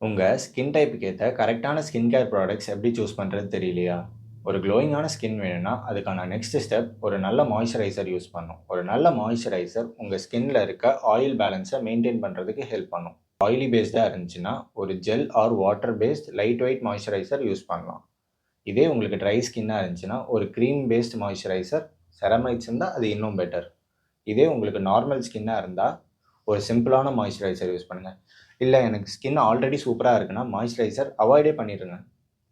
உங்க ஸ்கின் டைப்புக்கு ஏத்த கரெக்ட்டான ஸ்கின் கேர் ப்ராடக்ட்ஸ் எப்படி சூஸ் பண்றது தெரியலையா? ஒரு க்ளோயிங்கான ஸ்கின் வேணும்னா, அதுக்கான நெக்ஸ்ட் ஸ்டெப் ஒரு நல்ல மாய்ஸ்சரைசர் யூஸ் பண்ணணும். ஒரு நல்ல மாய்ஸ்சரைசர் உங்க ஸ்கின்ல இருக்க ஆயில் பேலன்ஸ மெயின்டெயின் பண்றதுக்கு ஹெல்ப் பண்ணும். ஆயிலி பேஸ்டா இருந்துச்சுன்னா, ஒரு gel or water based lightweight moisturiser use பண்ணலாம். இதே உங்களுக்கு ட்ரை ஸ்கின்னா இருந்துச்சுன்னா, ஒரு கிரீம் பேஸ்ட் மாய்ஸ்சரைசர், செரமைட்ஸ் இருந்தா அது இன்னும் பெட்டர். இதே உங்களுக்கு நார்மல் ஸ்கின்னா இருந்தா, ஒரு சிம்பிளான மாய்ஸ்சரைசர் யூஸ் பண்ணுங்க. இல்ல எனக்கு ஸ்கின் ஆல்ரெடி சூப்பரா இருக்குன்னா, மாய்ஸ்சரைசர் அவாய்டே பண்ணிருங்க.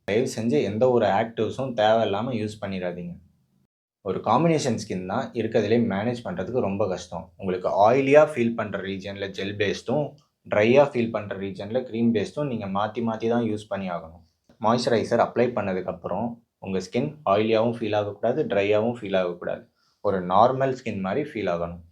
தயவு செஞ்சு எந்த ஒரு ஆக்டிவ்ஸும் தேவையில்லாம யூஸ் பண்ணிறாதீங்க. ஒரு காம்பினேஷன் ஸ்கின் தான் இருக்கறதுலயே மேனேஜ் பண்றதுக்கு ரொம்ப கஷ்டம். உங்களுக்கு ஆயிலியா ஃபீல் பண்ற ரீஜியன்ல ஜெல் பேஸ்டும், ட்ரையா ஃபீல் பண்ற ரீஜியன்ல கிரீம் பேஸ்டும் நீங்க மாத்தி மாத்தி தான் யூஸ் பண்ணி ஆகணும். மாய்ஸ்சரைசர் அப்ளை பண்ணதுக்கப்புறம், உங்க ஸ்கின் ஆயிலியாவும் ஃபீல் ஆகக்கூடாது, ட்ரையாவும் ஃபீல் ஆகக்கூடாது. ஒரு நார்மல் ஸ்கின் மாரி ஃபீல் ஆகணும்.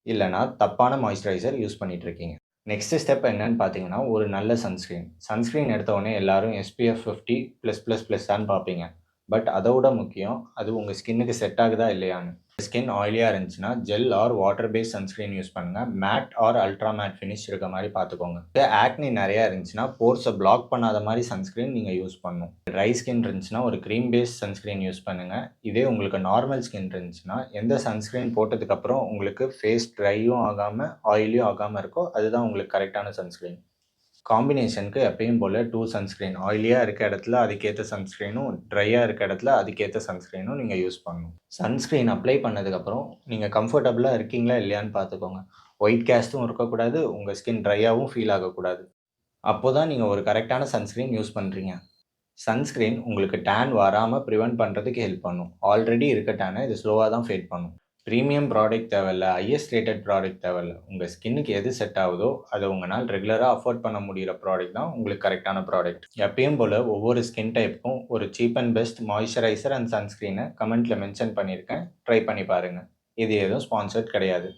இல்லன்னா தப்பான மாய்ஸ்சரைசர் யூஸ் பண்ணிட்டு இருக்கீங்க. நெக்ஸ்ட் ஸ்டெப் என்னன்னு பார்த்தீங்கன்னா, ஒரு நல்ல சன்ஸ்கிரீன். சன்ஸ்கிரீன் எடுத்த உடனே எல்லாரும் SPF 50 +++ன்னு பார்ப்பீங்க. பட் அதோட முக்கியம், அது உங்க ஸ்கின்னுக்கு செட் ஆகுதா இல்லையான்னு. ஸ்கின் ஆயிலியா இருந்துச்சுன்னா, gel or water based sunscreen use பண்ணுங்க. Matte or ultra matte finish இருக்க மாரி பார்த்துக்கோங்க. ஆக்னி நெறையா இருந்துச்சுன்னா, போர்ஸ பிளாக் பண்ணாத மாரி சன்ஸ்கிரீன் நீங்க யூஸ் பண்ணணும். ட்ரை ஸ்கின் இருந்துச்சுன்னா, ஒரு கிரீம் பேஸ்ட் சன்ஸ்கிரீன் யூஸ் பண்ணுங்க. இதே உங்களுக்கு நார்மல் ஸ்கின் இருந்துச்சுன்னா, எந்த சன்ஸ்கிரீன் போட்டதுக்கப்புறம் உங்களுக்கு ஃபேஸ் ட்ரையும் ஆகாம, ஆயிலியும் ஆகாம இருக்கோ, அதுதான் உங்களுக்கு கரெக்ட்டான சன்ஸ்கிரீன். காம்பினேஷனுக்கு எப்பயும் போல 2 சன்ஸ்கிரீன். ஆயிலியா இருக்க இடத்துல அதுக்கேத்த சன்ஸ்கிரீனும், ட்ரையா இருக்க இடத்துல அதுக்கேத்த சன்ஸ்கிரீனும் நீங்க யூஸ் பண்ணணும். சன்ஸ்கிரீன் அப்ளை பண்ணதுக்கப்புறம், நீங்க கம்ஃபர்டபுளா இருக்கீங்களா இல்லையான்னு பார்த்துக்கோங்க. ஒயிட் கேஸ்டும் இருக்கக்கூடாது, உங்க ஸ்கின் ட்ரையாவும் ஃபீல் ஆகக்கூடாது. அப்போ தான் நீங்க ஒரு கரெக்ட்டான சன்ஸ்கிரீன் யூஸ் பண்றீங்க. சன்ஸ்கிரீன் உங்களுக்கு டேன் வராம பிரிவென்ட் பண்றதுக்கு ஹெல்ப் பண்ணும். ஆல்ரெடி இருக்க டேன இது ஸ்லோவா தான் ஃபேட் பண்ணும். பிரீமியம் ப்ராடக்ட் தேவையில்ல, ஹையஸ்ட் ரேட்டட் ப்ராடக்ட் தேவையில்ல. உங்க ஸ்கின்னுக்கு எது செட் ஆகுதோ, அத உங்கனால ரெகுலரா அஃபோர்ட் பண்ண முடியிற ப்ராடக்ட் தான் உங்களுக்கு கரெக்ட்டான ப்ராடக்ட். எப்பயும் போல ஒவ்வொரு ஸ்கின் டைப்புக்கும் ஒரு cheap and best moisturiser and சன்ஸ்கிரீன கமெண்ட்ல மென்ஷன் பண்ணியிருக்கேன். ட்ரை பண்ணி பாருங்க. இது எதுவும் ஸ்பான்சர்ட் கிடையாது.